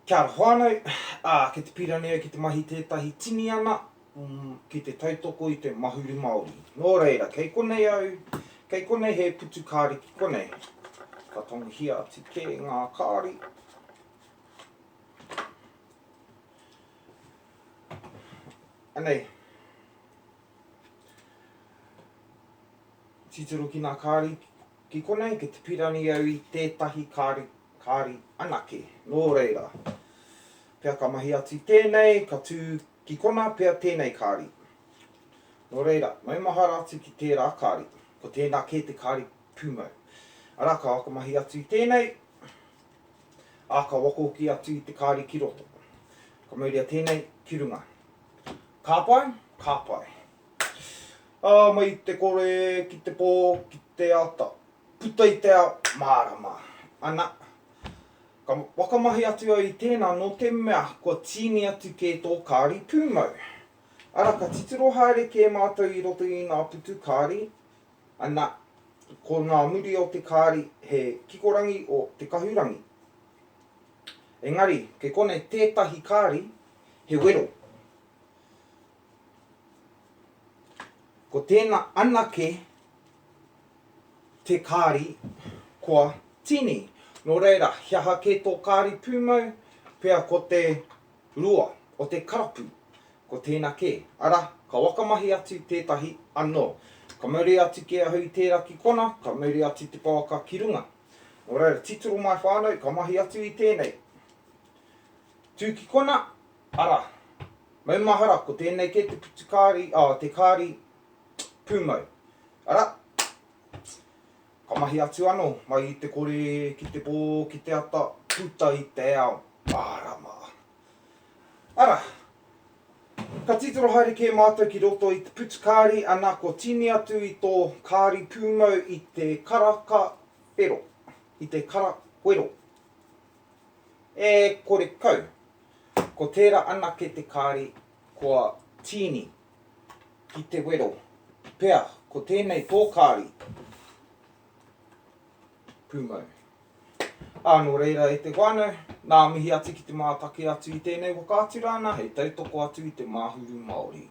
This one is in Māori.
Kia ora whānau, ke te pirani au ki te mahi tētahi tini ana, ki te tautoko i te mahuru Māori. Nō reira, kei konei au, kei konei he putu kāri ki konei. Ka tonguhia atu ke ngā kāri. Anei, titiro ki ngā kāri ki konei, ke te pirani au i tētahi kāri anake. Nō reira. Pea ka mahi atu tēnei, ka tū ki kona pea tēnei kāri. Nō reira, mai mahara atu ki tērā kāri, ko tēnā ke te kāri pūmau. Ara ka waka mahi atu i tēnei, a ka wako ki atu i te kāri ki roto. Ka mauria tēnei ki runga. Ka pai? Ka pai. Mai te kore, ki te pō, ki te ata. Puta i te ao, mārama. Ana. Ka wakamahi atu au i tēnā no te mea, kua tini atu ke tō kāri pūmau. Ara ka titiro haere ke mātou i roto i ngā putu kāri, ana ko ngā muri o te kāri he kikorangi o te kahurangi. Engari, ke kone tētahi kāri, he wero. Ko tēnā anake te kāri kua tini. Nō reira, hiaha ke tō kāri pūmau, pea ko te rua o te karapu, ko tēnā ke. Ara, ka wakamahi atu tētahi anō. Ka mauri atu ke ahu i tērā ki kona, ka mauri atu te pāwaka ki runga. Nō reira, titiro mai whānau, ka mahi atu i tēnei. Tū ki kona, ara, mai mahara, ko tēnei ke te putu kāri, te kāri pūmau. Ara, ka mahi atu anō, mai i te kore, ki te pō, ki te ata, puta i te ao, mārama. Ara, ka titiro haere ke mātou ki roto i te putu kāri, ana ko tini atu i tō kāri pūmau i te karaka whero, i te kara wero. E kore kau, ko tērā anake te kāri kua tini ki te wero. Pea, ko tēnei tō kāri pūmau. Nō reira e te whānau, nā mihi atu ki te mātake atu i tēnei waka atu rāna, hei tautoko atu i te mahuru Māori.